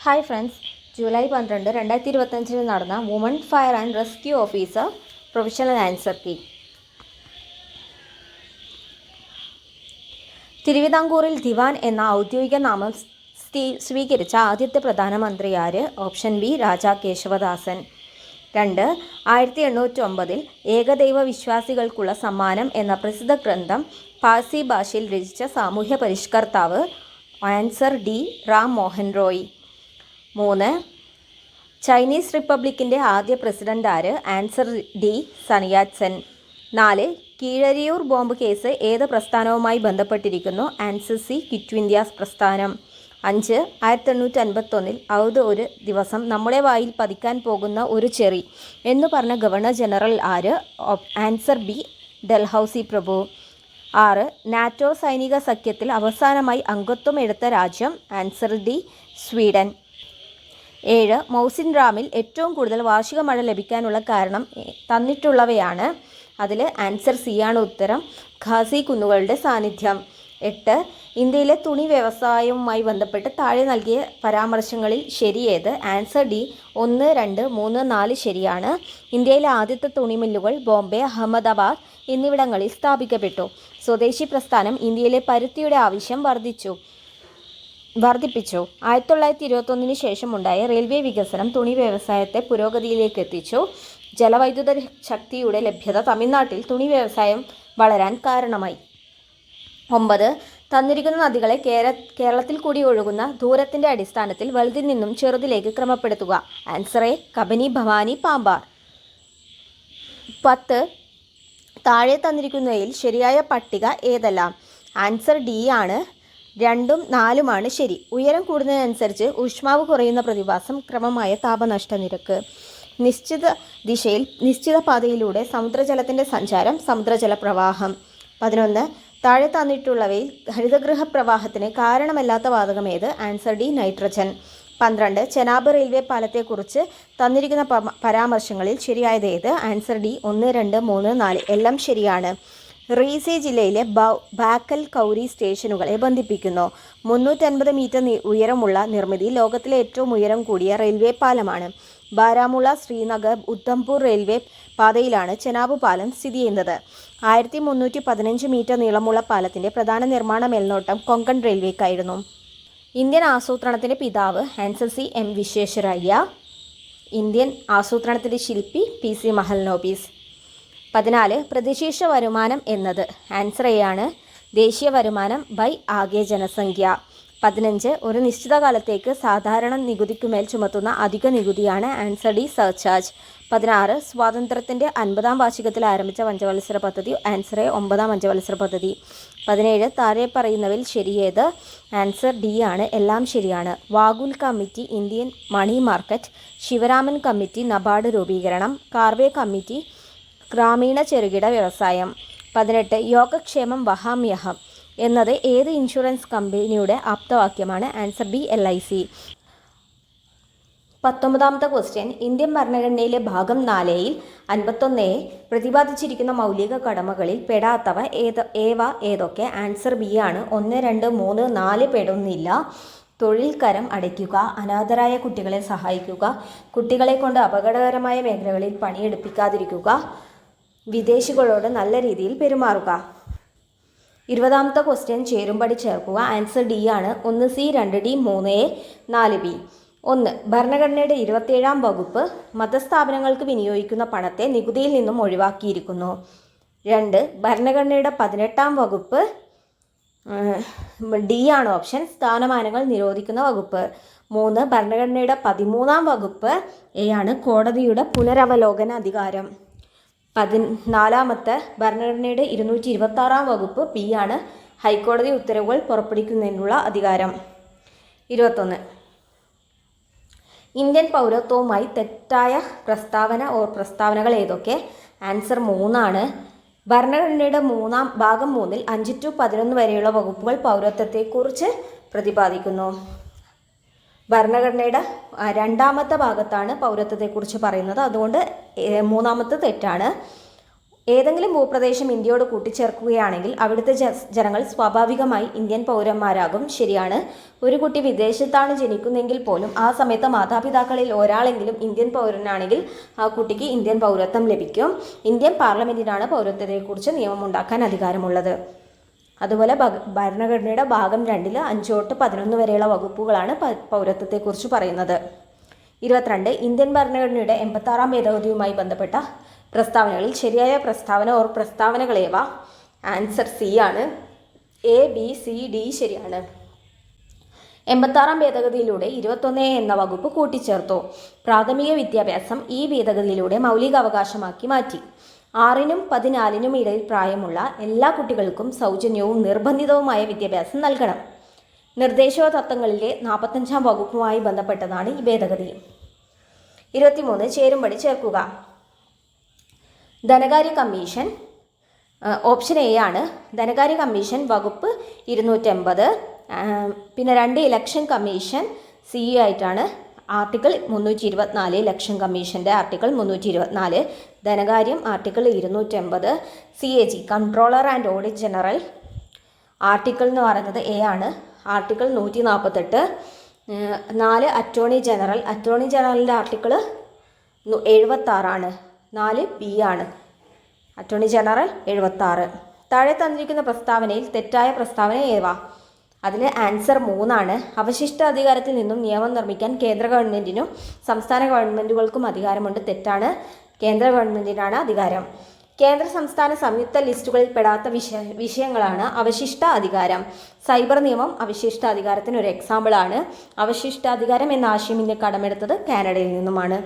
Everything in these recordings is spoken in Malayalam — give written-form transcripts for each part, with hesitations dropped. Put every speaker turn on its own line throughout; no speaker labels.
ഹായ് ഫ്രണ്ട്സ്, ജൂലൈ 12, 2025 നടന്ന woman fire and rescue officer professional answer key. തിരുവിതാംകൂറിൽ ദിവാൻ എന്ന ഔദ്യോഗിക നാമം സ്വീകരിച്ച ആദ്യത്തെ പ്രധാനമന്ത്രി ആര്? Option B Raja Keshavadasan. 2. 1809 ഏകദൈവ വിശ്വാസികൾക്കുള്ള സമ്മാനം എന്ന പ്രസിദ്ധ ഗ്രന്ഥം പാഴ്സി ഭാഷയിൽ രചിച്ച സാമൂഹ്യ പരിഷ്കർത്താവ്? Answer D Ram Mohan Roy. 3. Chinese റിപ്പബ്ലിക്കിൻ്റെ ആദ്യ പ്രസിഡന്റ് ആര്? Answer D Sun Yat sen. 4. Keezhariyur bomb case ഏത് പ്രസ്ഥാനവുമായി ബന്ധപ്പെട്ടിരിക്കുന്നു? ആൻസർ സി ക്വിറ്റ് ഇന്ത്യ പ്രസ്ഥാനം. 5. 1851 ഒരു ദിവസം നമ്മുടെ വായിൽ പതിക്കാൻ പോകുന്ന ഒരു ചെറി എന്ന് പറഞ്ഞ ഗവർണർ ജനറൽ ആര്? ആൻസർ ബി ഡൽഹൌസി പ്രഭു. 6. നാറ്റോ സൈനിക സഖ്യത്തിൽ അവസാനമായി അംഗത്വം എടുത്ത രാജ്യം? Answer D Sweden. 7. മൗസിൻ റാമിൽ ഏറ്റവും കൂടുതൽ വാർഷിക മഴ ലഭിക്കാനുള്ള കാരണം തന്നിട്ടുള്ളവയാണ്. അതിൽ ആൻസർ സി ആണ് ഉത്തരം, ഖാസി കുന്നുകളുടെ സാന്നിധ്യം. 8. ഇന്ത്യയിലെ തുണി വ്യവസായവുമായി ബന്ധപ്പെട്ട് താഴെ നൽകിയ പരാമർശങ്ങളിൽ ശരിയേത്? ആൻസർ ഡി 1, 2, 3, 4 ശരിയാണ്. ഇന്ത്യയിലെ ആദ്യത്തെ തുണിമില്ലുകൾ ബോംബെ, അഹമ്മദാബാദ് എന്നിവിടങ്ങളിൽ സ്ഥാപിക്കപ്പെട്ടു. സ്വദേശി പ്രസ്ഥാനം ഇന്ത്യയിലെ പരുത്തിയുടെ ആവശ്യം വർദ്ധിപ്പിച്ചു. 1921 ശേഷമുണ്ടായ റെയിൽവേ വികസനം തുണി വ്യവസായത്തെ പുരോഗതിയിലേക്ക് എത്തിച്ചു. ജലവൈദ്യുത ശക്തിയുടെ ലഭ്യത തമിഴ്നാട്ടിൽ തുണി വ്യവസായം വളരാൻ കാരണമായി. 9. തന്നിരിക്കുന്ന നദികളെ കേരളത്തിൽ കൂടി ഒഴുകുന്ന ദൂരത്തിൻ്റെ അടിസ്ഥാനത്തിൽ വലുതിൽ നിന്നും ചെറുതിലേക്ക് ക്രമപ്പെടുത്തുക. Answer A Kabani, Bhavani, Pambar. 10. താഴെ തന്നിരിക്കുന്നതിൽ ശരിയായ പട്ടിക ഏതെല്ലാം? ആൻസർ ഡി ആണ് 2ഉം 4ഉമാണ് ശരി. ഉയരം കൂടുന്നതിനനുസരിച്ച് ഊഷ്മാവ് കുറയുന്ന പ്രതിഭാസം ക്രമമായ താപനഷ്ട നിരക്ക്. നിശ്ചിത ദിശയിൽ നിശ്ചിത പാതയിലൂടെ സമുദ്രജലത്തിൻ്റെ സഞ്ചാരം, സമുദ്രജല പ്രവാഹം. 11. താഴെ തന്നിട്ടുള്ളവയിൽ ഹരിതഗൃഹ പ്രവാഹത്തിന് കാരണമല്ലാത്ത വാതകമേത്? Answer D nitrogen. 12. Chenab railway പാലത്തെക്കുറിച്ച് തന്നിരിക്കുന്ന പരാമർശങ്ങളിൽ ശരിയായത് ഏത്? ആൻസർ ഡി 1, 2, 3, 4 എല്ലാം ശരിയാണ്. റീസി ജില്ലയിലെ ബാക്കൽ കൗരി സ്റ്റേഷനുകളെ ബന്ധിപ്പിക്കുന്നു. 350 മീറ്റർ ഉയരമുള്ള നിർമ്മിതി ലോകത്തിലെ ഏറ്റവും ഉയരം കൂടിയ റെയിൽവേ പാലമാണ്. ബാരാമുള്ള, ശ്രീനഗർ, ഉദ്ധംപൂർ റെയിൽവേ പാതയിലാണ് ചെനാബ് പാലം സ്ഥിതി ചെയ്യുന്നത്. 1315 മീറ്റർ നീളമുള്ള പാലത്തിൻ്റെ പ്രധാന നിർമ്മാണ മേൽനോട്ടം കൊങ്കൺ റെയിൽവേക്കായിരുന്നു. ഇന്ത്യൻ ആസൂത്രണത്തിൻ്റെ പിതാവ്? Answer C M Visvesvaraya. Indian ആസൂത്രണത്തിൻ്റെ ശില്പി? P C Mahalanobis. 14. പ്രതിശീർഷ വരുമാനം എന്നത്? ആൻസർ എ ആണ് ദേശീയ വരുമാനം ബൈ ആകെ ജനസംഖ്യ. 15. ഒരു നിശ്ചിത കാലത്തേക്ക് സാധാരണ നികുതിക്കുമേൽ ചുമത്തുന്ന അധിക നികുതിയാണ്? Answer D surcharge. 16. സ്വാതന്ത്ര്യത്തിൻ്റെ 50ാം വാർഷികത്തിൽ ആരംഭിച്ച പഞ്ചവത്സര പദ്ധതി? ആൻസർ എ 9ാം പഞ്ചവത്സര പദ്ധതി. 17. താഴെ പറയുന്നവയിൽ ശരിയേത്? ആൻസർ ഡി ആണ് എല്ലാം ശരിയാണ്. Vaghul committee Indian money market, Sivaraman committee NABARD രൂപീകരണം, കാർവേ കമ്മിറ്റി ഗ്രാമീണ ചെറുകിട വ്യവസായം. 18. യോഗക്ഷേമം വഹാമ്യഹം എന്നത് ഏത് ഇൻഷുറൻസ് കമ്പനിയുടെ ആപ്തവാക്യമാണ്? Answer B LIC. 19ാമത്തെ ക്വസ്റ്റ്യൻ. ഇന്ത്യൻ ഭരണഘടനയിലെ ഭാഗം 4യിൽ 51A പ്രതിപാദിച്ചിരിക്കുന്ന മൗലിക കടമകളിൽ പെടാത്തവ ഏതൊക്കെ? ആൻസർ ബി ആണ് 1, 2, 3, 4 പെടുന്നില്ല. തൊഴിൽ കരം അടയ്ക്കുക, അനാഥരായ കുട്ടികളെ സഹായിക്കുക, കുട്ടികളെ കൊണ്ട് അപകടകരമായ മേഖലകളിൽ പണിയെടുപ്പിക്കാതിരിക്കുക, വിദേശികളോട് നല്ല രീതിയിൽ പെരുമാറുക. 20ാമത്തെ ക്വസ്റ്റ്യൻ. ചേരുംപടി ചേർക്കുക. ആൻസർ ഡി ആണ് 1C, 2D, 3A, 4B. 1. ഭരണഘടനയുടെ 27ാം വകുപ്പ് മതസ്ഥാപനങ്ങൾക്ക് വിനിയോഗിക്കുന്ന പണത്തെ നികുതിയിൽ നിന്നും ഒഴിവാക്കിയിരിക്കുന്നു. 2. ഭരണഘടനയുടെ 18ാം വകുപ്പ് ഡി ആണ് ഓപ്ഷൻ, സ്ഥാനമാനങ്ങൾ നിരോധിക്കുന്ന വകുപ്പ്. 3. ഭരണഘടനയുടെ 13ാം വകുപ്പ് എ ആണ്, കോടതിയുടെ പുനരവലോകന അധികാരം. 14ാമത്തെ ഭരണഘടനയുടെ 226ാം വകുപ്പ് പി ആണ്, ഹൈക്കോടതി ഉത്തരവുകൾ പുറപ്പെടുവിക്കുന്നതിനുള്ള അധികാരം. 21. ഇന്ത്യൻ പൗരത്വവുമായി തെറ്റായ പ്രസ്താവനകൾ ഏതൊക്കെ? ആൻസർ 3 ആണ്. ഭരണഘടനയുടെ ഭാഗം 3ൽ 5 to 11 വരെയുള്ള വകുപ്പുകൾ പൗരത്വത്തെക്കുറിച്ച് പ്രതിപാദിക്കുന്നു. ഭരണഘടനയുടെ 2ാമത്തെ ഭാഗത്താണ് പൗരത്വത്തെക്കുറിച്ച് പറയുന്നത്, അതുകൊണ്ട് 3ാമത്തെ തെറ്റാണ്. ഏതെങ്കിലും ഭൂപ്രദേശം ഇന്ത്യയോട് കൂട്ടിച്ചേർക്കുകയാണെങ്കിൽ അവിടുത്തെ ജനങ്ങൾ സ്വാഭാവികമായി ഇന്ത്യൻ പൗരന്മാരാകും. ശരിയാണ്. ഒരു കുട്ടി വിദേശത്താണ് ജനിക്കുന്നതെങ്കിൽ പോലും ആ സമയത്ത് മാതാപിതാക്കളിൽ ഒരാളെങ്കിലും ഇന്ത്യൻ പൗരനാണെങ്കിൽ ആ കുട്ടിക്ക് ഇന്ത്യൻ പൗരത്വം ലഭിക്കും. ഇന്ത്യൻ പാർലമെൻറ്റിനാണ് പൗരത്വത്തെക്കുറിച്ച് നിയമമുണ്ടാക്കാൻ അധികാരമുള്ളത്. അതുപോലെ ഭരണഘടനയുടെ ഭാഗം 2 5 തൊട്ട് 11 വരെയുള്ള വകുപ്പുകളാണ് പൗരത്വത്തെക്കുറിച്ച് പറയുന്നത്. 22 ഇന്ത്യൻ ഭരണഘടനയുടെ 86-ാം ഭേദഗതിയുമായി ബന്ധപ്പെട്ട പ്രസ്താവനകളിൽ ശരിയായ പ്രസ്താവന ഓർ പ്രസ്താവനകളേവ? ആൻസർ സി ആണ്. എ, ബി, സി, ഡി ശരിയാണ്. 86-ാം ഭേദഗതിയിലൂടെ 21 എന്ന വകുപ്പ് കൂട്ടിച്ചേർത്തു. പ്രാഥമിക വിദ്യാഭ്യാസം ഈ ഭേദഗതിയിലൂടെ മൗലിക അവകാശമാക്കി മാറ്റി. 6-നും 14-നും ഇടയിൽ പ്രായമുള്ള എല്ലാ കുട്ടികൾക്കും സൗജന്യവും നിർബന്ധിതവുമായ വിദ്യാഭ്യാസം നൽകണം. നിർദ്ദേശക തത്വങ്ങളിലെ 45-ാം വകുപ്പുമായി ബന്ധപ്പെട്ടതാണ് ഈ ഭേദഗതി. 23 ചേരുംപടി ചേർക്കുക. ധനകാര്യ കമ്മീഷൻ, ഓപ്ഷൻ എ ആണ്. ധനകാര്യ കമ്മീഷൻ വകുപ്പ് 280. പിന്നെ 2 ഇലക്ഷൻ കമ്മീഷൻ സി ആയിട്ടാണ്. ആർട്ടിക്കിൾ 324 ഇലക്ഷൻ കമ്മീഷൻ്റെ ആർട്ടിക്കിൾ 324. ധനകാര്യം article 280. CAG controller and audit general article എന്ന് പറയുന്നത് എ ആണ്. ആർട്ടിക്കിൾ 148. 4 അറ്റോർണി ജനറലിൻ്റെ ആർട്ടിക്കിൾ 76 ആണ്. 4 ബി ആണ്. Attorney general 76. താഴെ തന്നിരിക്കുന്ന പ്രസ്താവനയിൽ തെറ്റായ പ്രസ്താവന ഏവ? അതിൽ ആൻസർ 3 ആണ്. അവശിഷ്ട അധികാരത്തിൽ നിന്നും നിയമം നിർമ്മിക്കാൻ കേന്ദ്ര ഗവൺമെൻറ്റിനും സംസ്ഥാന ഗവൺമെൻറ്റുകൾക്കും അധികാരമുണ്ട്. തെറ്റാണ്. കേന്ദ്ര ഗവൺമെൻറ്റിനാണ് അധികാരം. കേന്ദ്ര സംസ്ഥാന സംയുക്ത ലിസ്റ്റുകളിൽ പെടാത്ത വിഷയങ്ങളാണ് അവശിഷ്ട അധികാരം. സൈബർ നിയമം അവശിഷ്ട അധികാരത്തിന് ഒരു എക്സാമ്പിളാണ്. അവശിഷ്ടാധികാരം എന്ന ആശയം ഇന്ത്യ കടമെടുത്തത് കാനഡയിൽ നിന്നുമാണ്.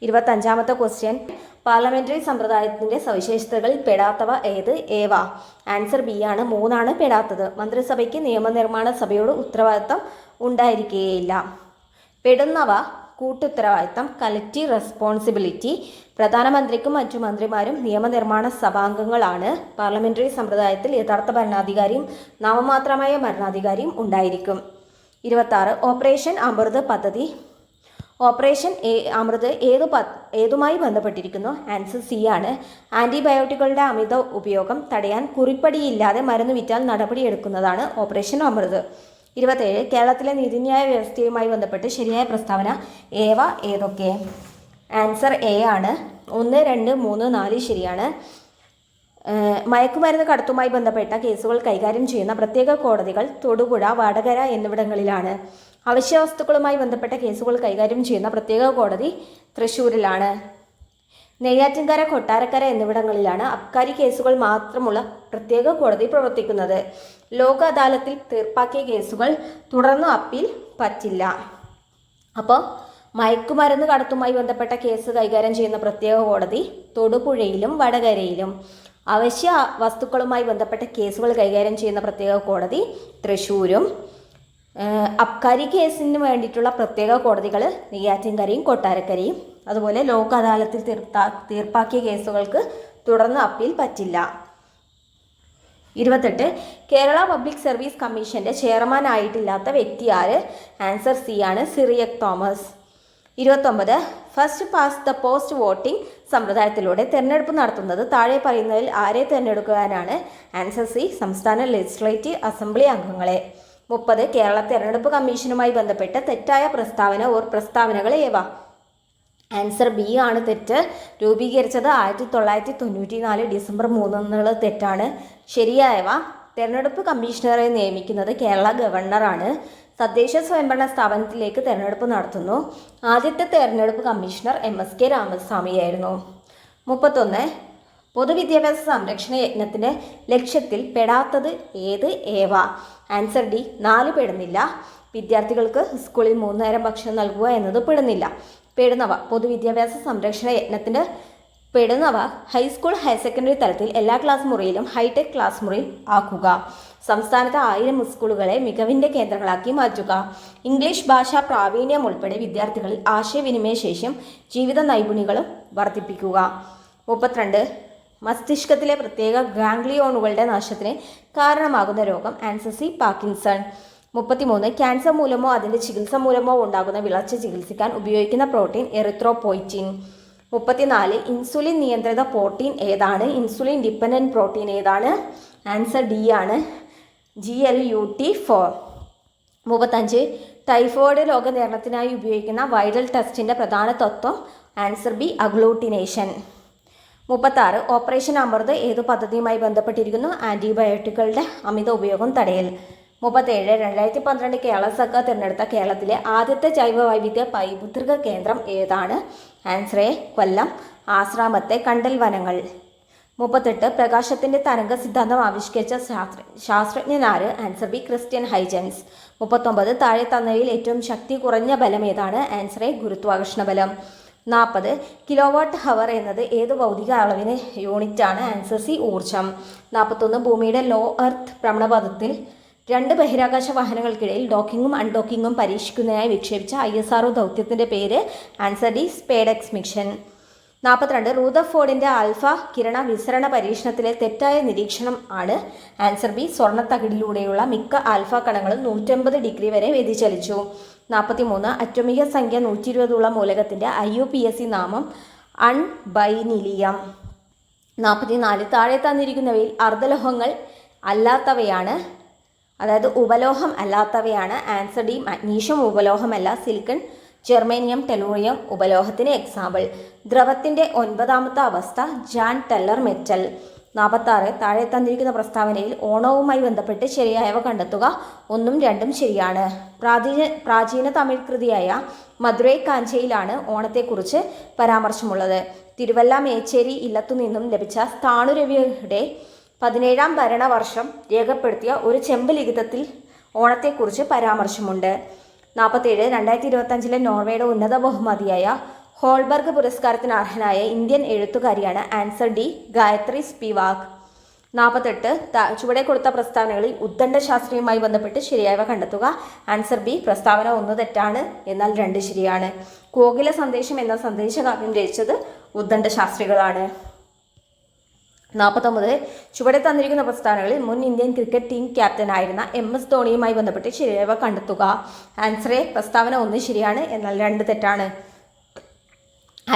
25-ാമത്തെ ക്വസ്റ്റ്യൻ, പാർലമെൻ്ററി സമ്പ്രദായത്തിൻ്റെ സവിശേഷതകളിൽ പെടാത്തവ ഏത്? ഏവ? ആൻസർ ബി ആണ്. 3 ആണ് പെടാത്തത്. മന്ത്രിസഭയ്ക്ക് നിയമനിർമ്മാണ സഭയോട് ഉത്തരവാദിത്തം ഉണ്ടായിരിക്കുകയില്ല. പെടുന്നവ കൂട്ടുത്തരവാദിത്തം, കലക്റ്റീവ് റെസ്പോൺസിബിലിറ്റി. പ്രധാനമന്ത്രിക്കും മറ്റു മന്ത്രിമാരും നിയമനിർമ്മാണ സഭാംഗങ്ങളാണ്. പാർലമെൻ്ററി സമ്പ്രദായത്തിൽ യഥാർത്ഥ ഭരണാധികാരിയും നാമമാത്രമായ ഭരണാധികാരിയും ഉണ്ടായിരിക്കും. 26 ഓപ്പറേഷൻ അമൃത് പദ്ധതി. ഓപ്പറേഷൻ അമൃത് ഏതുമായി ബന്ധപ്പെട്ടിരിക്കുന്നു? ആൻസർ സി ആണ്. ആൻറ്റിബയോട്ടിക്കുകളുടെ അമിത ഉപയോഗം തടയാൻ കുറിപ്പടിയില്ലാതെ മരുന്ന് വിറ്റാൽ നടപടിയെടുക്കുന്നതാണ് ഓപ്പറേഷൻ അമൃത്. 27 കേരളത്തിലെ നീതിന്യായ വ്യവസ്ഥയുമായി ബന്ധപ്പെട്ട് ശരിയായ പ്രസ്താവന ഏവ? ഏതൊക്കെ? ആൻസർ എ ആണ്. 1, 2, 3, 4 ശരിയാണ്. മയക്കുമരുന്ന് കടത്തുമായി ബന്ധപ്പെട്ട കേസുകൾ കൈകാര്യം ചെയ്യുന്ന പ്രത്യേക കോടതികൾ തൊടുപുഴ, വടകര എന്നിവിടങ്ങളിലാണ്. അവശ്യ വസ്തുക്കളുമായി ബന്ധപ്പെട്ട കേസുകൾ കൈകാര്യം ചെയ്യുന്ന പ്രത്യേക കോടതി തൃശ്ശൂരിലാണ്. നെയ്യാറ്റിൻകര, കൊട്ടാരക്കര എന്നിവിടങ്ങളിലാണ് അബ്കാരി കേസുകൾ മാത്രമുള്ള പ്രത്യേക കോടതി പ്രവർത്തിക്കുന്നത്. ലോക അദാലത്തിൽ തീർപ്പാക്കിയ കേസുകൾ തുടർന്ന് അപ്പീൽ പറ്റില്ല. അപ്പോൾ മയക്കുമരുന്ന് കടത്തുമായി ബന്ധപ്പെട്ട കേസ് കൈകാര്യം ചെയ്യുന്ന പ്രത്യേക കോടതി തൊടുപുഴയിലും വടകരയിലും. അവശ്യ വസ്തുക്കളുമായി ബന്ധപ്പെട്ട കേസുകൾ കൈകാര്യം ചെയ്യുന്ന പ്രത്യേക കോടതി തൃശ്ശൂരും. അബ്കാരി കേസിന് വേണ്ടിയിട്ടുള്ള പ്രത്യേക കോടതികൾ നെയ്യാറ്റിൻകരയും കൊട്ടാരക്കരയും. അതുപോലെ ലോക അദാലത്തിൽ തീർപ്പാക്കിയ കേസുകൾക്ക് തുടർന്ന് അപ്പീൽ പറ്റില്ല. 28 കേരള പബ്ലിക് സർവീസ് കമ്മീഷൻ്റെ ചെയർമാൻ ആയിട്ടില്ലാത്ത വ്യക്തി ആര്? ആൻസർ സി ആണ്. Cyriac Thomas. 29 first past the post voting സമ്പ്രദായത്തിലൂടെ തെരഞ്ഞെടുപ്പ് നടത്തുന്നത് താഴെ പറയുന്നതിൽ ആരെ തിരഞ്ഞെടുക്കാനാണ്? ആൻസർ സി സംസ്ഥാന ലെജിസ്ലേറ്റീവ് അസംബ്ലി അംഗങ്ങളെ. 30 കേരള തെരഞ്ഞെടുപ്പ് കമ്മീഷനുമായി ബന്ധപ്പെട്ട് തെറ്റായ പ്രസ്താവന ഓർ പ്രസ്താവനകൾ ഏവ? ആൻസർ ബി ആണ് തെറ്റ്. രൂപീകരിച്ചത് 1994 ഡിസംബർ 3 എന്നുള്ളത് തെറ്റാണ്. ശരിയായവ തെരഞ്ഞെടുപ്പ് കമ്മീഷണറെ നിയമിക്കുന്നത് കേരള ഗവർണറാണ്. തദ്ദേശ സ്വയംഭരണ സ്ഥാപനത്തിലേക്ക് തെരഞ്ഞെടുപ്പ് നടത്തുന്നു. ആദ്യത്തെ തെരഞ്ഞെടുപ്പ് കമ്മീഷണർ MSK രാമസ്വാമിയായിരുന്നു. 31 പൊതുവിദ്യാഭ്യാസ സംരക്ഷണ യജ്ഞത്തിൻ്റെ ലക്ഷ്യത്തിൽ പെടാത്തത് ഏത്? ഏവ? Answer D 4 പെടുന്നില്ല. വിദ്യാർത്ഥികൾക്ക് സ്കൂളിൽ 3 നേരം ഭക്ഷണം നൽകുക എന്നത് പെടുന്നില്ല. പെടുന്നവ പൊതുവിദ്യാഭ്യാസ സംരക്ഷണ യജ്ഞത്തിൻ്റെ പെടുന്നവ ഹൈസ്കൂൾ ഹയർ സെക്കൻഡറി തലത്തിൽ എല്ലാ ക്ലാസ് മുറിയിലും ഹൈടെക് ക്ലാസ് മുറി ആക്കുക. സംസ്ഥാനത്തെ 1000 സ്കൂളുകളെ മികവിൻ്റെ കേന്ദ്രങ്ങളാക്കി മാറ്റുക. ഇംഗ്ലീഷ് ഭാഷാ പ്രാവീണ്യം ഉൾപ്പെടെ വിദ്യാർത്ഥികളിൽ ആശയവിനിമയ ശേഷിയും ജീവിത നൈപുണ്യങ്ങളും വർദ്ധിപ്പിക്കുക. 32 മസ്തിഷ്കത്തിലെ പ്രത്യേക ഗാംഗ്ലിയോണുകളുടെ നാശത്തിന് കാരണമാകുന്ന രോഗം? Answer C Parkinson. 33 ക്യാൻസർ മൂലമോ അതിൻ്റെ ചികിത്സ മൂലമോ ഉണ്ടാകുന്ന വിളർച്ച ചികിത്സിക്കാൻ ഉപയോഗിക്കുന്ന പ്രോട്ടീൻ? എറിത്രോപോയിറ്റിൻ. 34 ഇൻസുലിൻ നിയന്ത്രിത പ്രോട്ടീൻ ഏതാണ്? ഇൻസുലിൻ ഡിപ്പെൻഡൻറ്റ് പ്രോട്ടീൻ ഏതാണ്? ആൻസർ ഡി ആണ്, GLUT4. 35 ടൈഫോയിഡ് രോഗനിർണയത്തിനായി ഉപയോഗിക്കുന്ന വൈറൽ ടെസ്റ്റിൻ്റെ പ്രധാന തത്വം? Answer B, agglutination. 36 ഓപ്പറേഷൻ അമൃത് ഏതു പദ്ധതിയുമായി ബന്ധപ്പെട്ടിരിക്കുന്നു? ആൻറ്റിബയോട്ടിക്കുകളുടെ അമിത ഉപയോഗം തടയൽ. 37 2012 കേരള സർക്കാർ തിരഞ്ഞെടുത്ത കേരളത്തിലെ ആദ്യത്തെ ജൈവ വൈവിധ്യ പൈതൃക കേന്ദ്രം ഏതാണ്? ആൻസർ എ, കൊല്ലം ആശ്രാമത്തെ കണ്ടൽ വനങ്ങൾ. 38 പ്രകാശത്തിൻ്റെ തരംഗ സിദ്ധാന്തം ആവിഷ്കരിച്ച ശാസ്ത്രജ്ഞനാര്? Answer B, Christiaan Huygens. 39 താഴെ തന്നവയിൽ ഏറ്റവും ശക്തി കുറഞ്ഞ ബലം ഏതാണ്? ആൻസർ എ, ഗുരുത്വാകർഷണ ബലം. 40 കിലോവാട്ട് ഹവർ എന്നത് ഏത് ഭൗതിക അളവിന് യൂണിറ്റാണ്? ആൻസർ സി, ഊർജം. 41 ഭൂമിയുടെ ലോ എർത്ത് ഭ്രമണപഥത്തിൽ 2 ബഹിരാകാശ വാഹനങ്ങൾക്കിടയിൽ ഡോക്കിങ്ങും അൺഡോക്കിങ്ങും പരീക്ഷിക്കുന്നതിനായി വിക്ഷേപിച്ച ISRO ദൗത്യത്തിൻ്റെ പേര്? Answer D, SpaDeX mission. 42 റൂദർഫോർഡിൻ്റെ ആൽഫ കിരണ വിസരണ പരീക്ഷണത്തിലെ തെറ്റായ നിരീക്ഷണം ആണ്? ആൻസർ ബി, സ്വർണ്ണത്തകിടിലൂടെയുള്ള മിക്ക ആൽഫ കണങ്ങളും 150 ഡിഗ്രി വരെ വ്യതിചലിച്ചു. 43 അറ്റോമിക സംഖ്യ 120 ഉള്ള മൂലകത്തിൻ്റെ IUPAC നാമം? അൺബൈനിലിയം. 44 താഴെ തന്നിരിക്കുന്നവയിൽ അർദ്ധലോഹങ്ങൾ അല്ലാത്തവയാണ്, അതായത് ഉപലോഹം അല്ലാത്തവയാണ്? ആൻസർ ഡി, മഗ്നീഷ്യം ഉപലോഹമല്ല, സിലിക്കൺ ജെർമേനിയം ടെലൂറിയം ഉപലോഹത്തിന് എക്സാമ്പിൾ. ദ്രവത്തിൻ്റെ 9ാമത്തെ അവസ്ഥ? Jahn teller metal. 46 താഴെ തന്നിരിക്കുന്ന പ്രസ്താവനയിൽ ഓണവുമായി ബന്ധപ്പെട്ട് ശരിയായവ കണ്ടെത്തുക. 1ഉം 2ഉം ശരിയാണ്. പ്രാചീന തമിഴ് കൃതിയായ മധുരൈ കാഞ്ചയിലാണ് ഓണത്തെക്കുറിച്ച് പരാമർശമുള്ളത്. തിരുവല്ല മേച്ചേരി ഇല്ലത്തു നിന്നും ലഭിച്ച സ്ഥാണുരവിയുടെ 17ാം ഭരണവർഷം രേഖപ്പെടുത്തിയ ഒരു ചെമ്പ് ലിഖിതത്തിൽ ഓണത്തെക്കുറിച്ച് പരാമർശമുണ്ട്. 47 2025 നോർവേയുടെ ഉന്നത ബഹുമതിയായ ഹോൾബർഗ് പുരസ്കാരത്തിന് അർഹനായ ഇന്ത്യൻ എഴുത്തുകാരിയാണ്? Answer D, Gayatri Spivak. 48 ചുവടെ കൊടുത്ത പ്രസ്താവനകളിൽ ഉദ്ദണ്ഡ ശാസ്ത്രവുമായി ബന്ധപ്പെട്ട് ശരിയായവ കണ്ടെത്തുക. ആൻസർ ബി, പ്രസ്താവന 1 തെറ്റാണ്, എന്നാൽ 2 ശരിയാണ്. കോകില സന്ദേശം എന്ന സന്ദേശകാവ്യം രചിച്ചത് ഉദ്ദണ്ഡ ശാസ്ത്രികളാണ്. 49 ചുവടെ തന്നിരിക്കുന്ന പ്രസ്താവനകളിൽ മുൻ ഇന്ത്യൻ ക്രിക്കറ്റ് ടീം ക്യാപ്റ്റനായിരുന്ന MS ധോണിയുമായി ബന്ധപ്പെട്ട് ശരിയായവ കണ്ടെത്തുക. ആൻസർ എ, പ്രസ്താവന 1 ശരിയാണ്, എന്നാൽ 2 തെറ്റാണ്.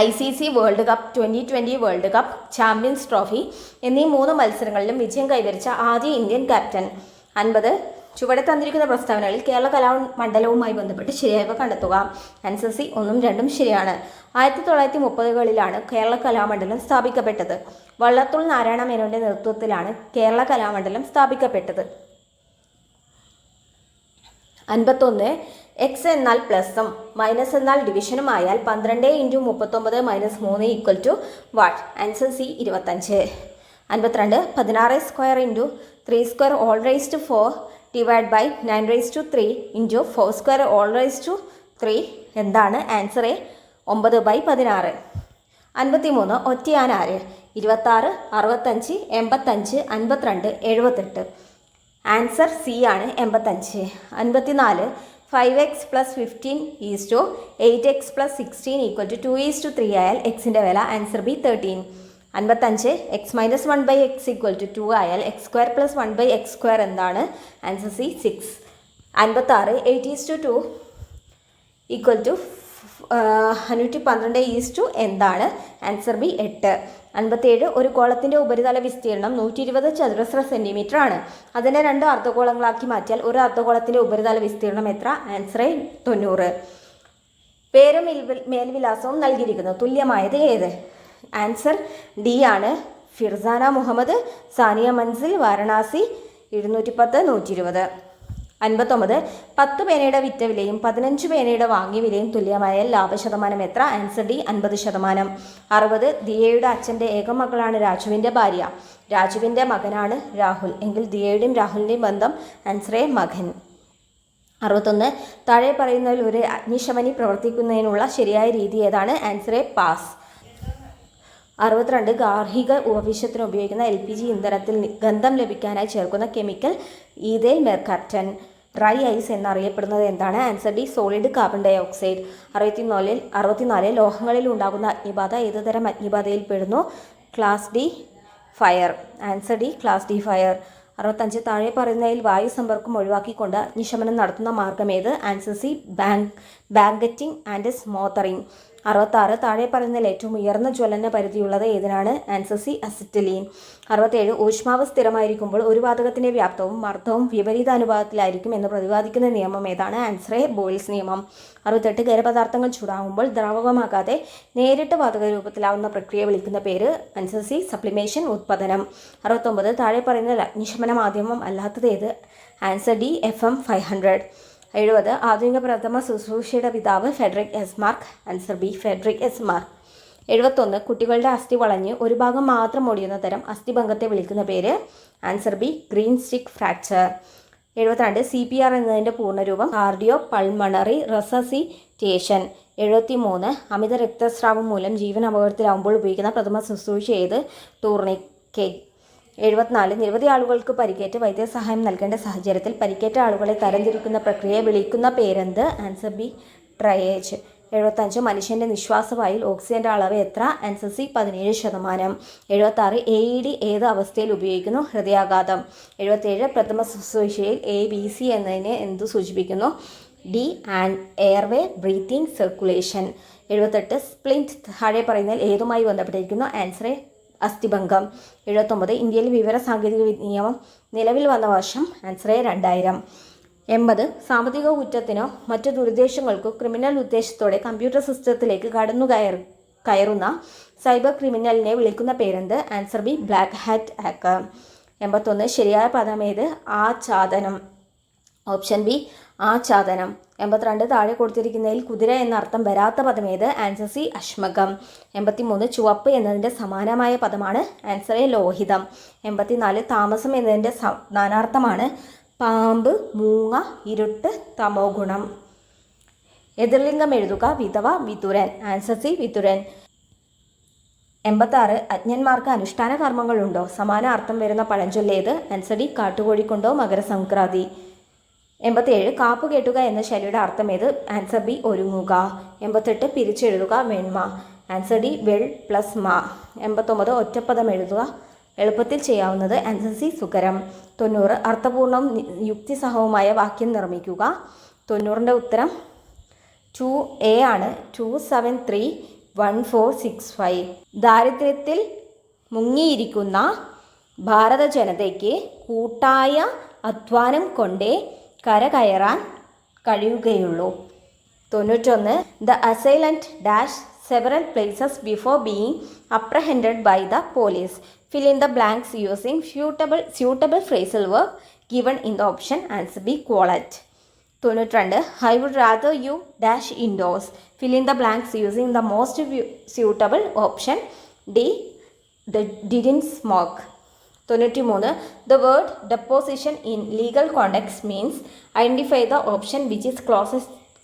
ICC world cup, 2020 world cup, champions trophy എന്നീ 3 മത്സരങ്ങളിലും വിജയം കൈവരിച്ച ആദ്യ ഇന്ത്യൻ ക്യാപ്റ്റൻ. 50 ചുവടെ തന്നിരിക്കുന്ന പ്രസ്താവനകളിൽ കേരള കലാമണ്ഡലവുമായി ബന്ധപ്പെട്ട് ശരിയായവ കണ്ടെത്തുക. ആൻസർ സി, 1ഉം 2ഉം ശരിയാണ്. 1930കളിലാണ് കേരള കലാമണ്ഡലം സ്ഥാപിക്കപ്പെട്ടത്. വള്ളത്തോൾ നാരായണ മേനോന്റെ നേതൃത്വത്തിലാണ് കേരള കലാമണ്ഡലം സ്ഥാപിക്കപ്പെട്ടത്. 51 എക്സ് എന്നാൽ പ്ലസും മൈനസ് എന്നാൽ ഡിവിഷനും ആയാൽ 12 × 39 - 3 = what? Answer C, 25. 52 16² × 3² all raised to 4 / 9 raised to 3 × 4² all raised to 3 എന്താണ്? Answer A, 9/16. 53 ഒറ്റയാൻ ആര്? 26 65 85 52 78 ആൻസർ സി ആണ്, 85. 54 5x + 15 = 8x + 16 = 2:3 ആയാൽ എക്സിൻ്റെ വില? Answer B, 13. 55 x - 1/x = 2 ആയാൽ x² + 1/x² എന്താണ്? Answer C, 6. 56 8:2 = 512 എന്താണ്? Answer B, 8. 57 ഒരു ഗോളത്തിൻ്റെ ഉപരിതല വിസ്തീർണം 120 ചതുരശ്ര സെൻറ്റിമീറ്റർ ആണ്. അതിനെ 2 അർദ്ധഗോളങ്ങളാക്കി മാറ്റിയാൽ ഒരു അർദ്ധഗോളത്തിൻ്റെ ഉപരിതല വിസ്തീർണം എത്ര? Answer A, 90. പേരും മേൽവിലാസവും നൽകിയിരിക്കുന്നു. തുല്യമായത് ഏത്? ആൻസർ ഡി ആണ്, ഫിർസാന മുഹമ്മദ്, സാനിയ മൻസിൽ, വാരണാസി, 710 120. 59 10 പേനയുടെ വിറ്റ വിലയും 15 പേനയുടെ വാങ്ങിയ വിലയും തുല്യമായാൽ ലാഭശതമാനം എത്ര? Answer D, 50%. 60 ദിയയുടെ അച്ഛൻ്റെ ഏക മകളാണ് രാജുവിൻ്റെ ഭാര്യ. രാജുവിൻ്റെ മകനാണ് രാഹുൽ എങ്കിൽ ദിയയുടെയും രാഹുലിൻ്റെയും ബന്ധം? ആൻസർ എ, മകൻ. 61 താഴെ പറയുന്നതിൽ ഒരു അഗ്നിശമനി പ്രവർത്തിക്കുന്നതിനുള്ള ശരിയായ രീതി ഏതാണ്? Answer A, pass. 62 ഗാർഹിക ഉപവിശ്യത്തിന് ഉപയോഗിക്കുന്ന LPG ഇന്ധനത്തിൽ ഗന്ധം ലഭിക്കാനായി ചേർക്കുന്ന chemical ethyl mercaptan. Dry ice എന്നറിയപ്പെടുന്നത് എന്താണ്? Answer D, solid carbon dioxide. 64 ലോഹങ്ങളിൽ ഉണ്ടാകുന്ന അഗ്നിബാധ ഏതുതരം അഗ്നിബാധയിൽ പെടുന്നു? Class D fire. Answer D, class D fire. 65 താഴെ പറയുന്നതിൽ വായു സമ്പർക്കം ഒഴിവാക്കിക്കൊണ്ട് അഗ്നിശമനം നടത്തുന്ന മാർഗം ഏത്? Answer C, blanketing and smothering. 66 താഴെ പറയുന്നതിൽ ഏറ്റവും ഉയർന്ന ജ്വലന പരിധിയുള്ളത് ഏതിനാണ്? Answer C അസിറ്റലീൻ. 67 ഊഷ്മാവ് സ്ഥിരമായിരിക്കുമ്പോൾ ഒരു വാതകത്തിൻ്റെ വ്യാപ്തവും മർദ്ദവും വിപരീത അനുപാതത്തിലായിരിക്കും എന്ന് പ്രതിപാദിക്കുന്ന നിയമം ഏതാണ്? ആൻസർ എ ബോയിൽസ് നിയമം. 68 ഖരപദാർത്ഥങ്ങൾ ചൂടാകുമ്പോൾ ദ്രാവകമാകാതെ നേരിട്ട് വാതക രൂപത്തിലാവുന്ന പ്രക്രിയ വിളിക്കുന്ന പേര്? ആൻസർ സി സബ്ലിമേഷൻ ഉത്പാദനം. 69 താഴെ പറയുന്ന അഗ്നിശമന മാധ്യമം അല്ലാത്തത് ഏത്? Answer D FM 500. 70 ആധുനിക പ്രഥമ ശുശ്രൂഷയുടെ പിതാവ് Federico S mark. Answer B Federico S mark. 71 കുട്ടികളുടെ അസ്ഥി വളഞ്ഞ് ഒരു ഭാഗം മാത്രം ഒടിയുന്ന തരം അസ്ഥിഭംഗത്തെ വിളിക്കുന്ന പേര്? Answer B green stick fracture. 72 CPR എന്നതിൻ്റെ പൂർണ്ണരൂപം കാർഡിയോ പൾമണറി റെസസിറ്റേഷൻ. 73 അമിത രക്തസ്രാവം മൂലം ജീവൻ അപകടത്തിലാവുമ്പോൾ ഉപയോഗിക്കുന്ന പ്രഥമ ശുശ്രൂഷ ഏത്? ടൂർണിക്കെറ്റ്. 74 നിരവധി ആളുകൾക്ക് പരിക്കേറ്റ് വൈദ്യസഹായം നൽകേണ്ട സാഹചര്യത്തിൽ പരിക്കേറ്റ ആളുകളെ തരംതിരിക്കുന്ന പ്രക്രിയയെ വിളിക്കുന്ന പേരെന്ത്? Answer B triage. 75 മനുഷ്യൻ്റെ നിശ്വാസവായിൽ ഓക്സിജൻ്റെ അളവ് എത്ര? Answer C 17%. 76 AED ഏത് അവസ്ഥയിൽ ഉപയോഗിക്കുന്നു? ഹൃദയാഘാതം. 77 പ്രഥമ ശുശ്രൂഷയിൽ ABC എന്നതിനെ എന്തു സൂചിപ്പിക്കുന്നു? D and airway breathing circulation. 78 splint താഴെ പറയുന്നതിൽ ഏതുമായി ബന്ധപ്പെട്ടിരിക്കുന്നു? Answer A അസ്ഥിഭംഗം. 79 ഇന്ത്യയിൽ വിവര സാങ്കേതിക നിയമം നിലവിൽ വന്ന വർഷം? Answer A 2000. 80 സാമ്പത്തിക കുറ്റത്തിനോ മറ്റു ദുരുദ്ദേശങ്ങൾക്കോ ക്രിമിനൽ ഉദ്ദേശത്തോടെ കമ്പ്യൂട്ടർ സിസ്റ്റത്തിലേക്ക് കയറുന്ന സൈബർ ക്രിമിനലിനെ വിളിക്കുന്ന പേരെന്ത്? Answer B black hat hacker. 81 ശരിയായ പദമേത്? ആച്ഛാദനം. Option B ആച്ഛാദനം. 82 താഴെ കൊടുത്തിരിക്കുന്നതിൽ കുതിര എന്നർത്ഥം വരാത്ത പദമേത്? Answer C അശ്മകം. 83 ചുവപ്പ് എന്നതിൻ്റെ സമാനമായ പദമാണ്? Answer A ലോഹിതം. 84 താമസം എന്നതിൻ്റെ നാനാർത്ഥമാണ്? പാമ്പ്, മൂങ്ങ, ഇരുട്ട്, തമോ ഗുണം. എതിർലിംഗം എഴുതുക. വിധവ, വിതുരൻ. Answer C വിതുരൻ. 86 അജ്ഞന്മാർക്ക് അനുഷ്ഠാന കർമ്മങ്ങളുണ്ടോ? സമാന അർത്ഥം വരുന്ന പഴഞ്ചൊല്ലേത്? ആൻസർ ഡി കാട്ടുകോഴിക്കൊണ്ടോ മകരസംക്രാന്തി. 87 കാപ്പു കേട്ടുക എന്ന ശൈലിയുടെ അർത്ഥം ഏത്? ആൻസർ ബി ഒരുങ്ങുക. 88 പിരിച്ചെഴുതുക. വെണ്മ. ആൻസർ ഡി വെൾ പ്ലസ് മാ. 89 ഒറ്റപ്പദം എഴുതുക. എളുപ്പത്തിൽ ചെയ്യാവുന്നത്? Answer C സുകരം. 90 അർത്ഥപൂർണവും യുക്തിസഹവുമായ വാക്യം നിർമ്മിക്കുക. 90ൻ്റെ ഉത്തരം 2A ആണ്. 2731465. ദാരിദ്ര്യത്തിൽ മുങ്ങിയിരിക്കുന്ന ഭാരത ജനതയ്ക്ക് കൂട്ടായ അധ്വാനം കൊണ്ടേ കരകയറാൻ കഴിയുകയുള്ളൂ. 91 the assailant dash several places before being apprehended by the police. Fill in the blanks using suitable phrasal verb given in the option. Answer B quality. 92 I would rather you dash indoors. Fill in the blanks using the most suitable option. D didn't smoke. 93 the word deposition in legal context means. Identify the option which is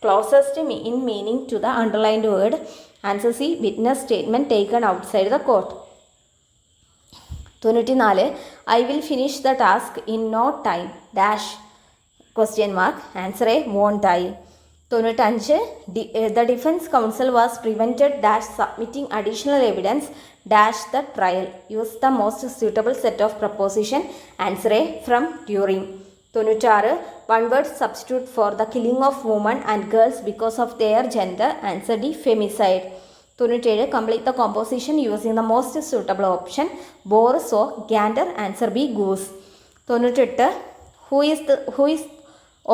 closest in meaning to the underlined word. Answer C witness statement taken outside the court. 94 I will finish the task in no time dash question mark. Answer A won't I. 95 the defense counsel was prevented dash submitting additional evidence dash the trial. Use the most suitable set of preposition. Answer A from during. 96 one word substitute for the killing of women and girls because of their gender. Answer D femicide. 97 complete the composition using the most suitable option. Boar, so, gander. Answer B goose. 98 who is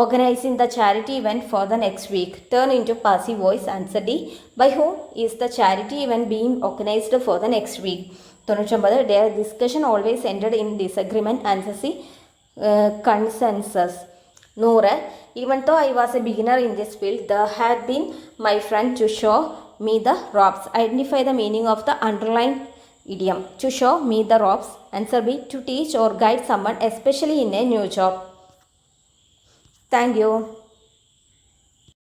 organizing the charity event for the next week? Turn into passive voice. Answer D by whom is the charity event being organized for the next week? 99 their discussion always ended in disagreement. Answer C consensus. 100 even though I was a beginner in this field, there had been my friend to show me the ropes. Identify the meaning of the underlined idiom. To show me the ropes. Answer B to teach or guide someone, especially in a new job. Thank you.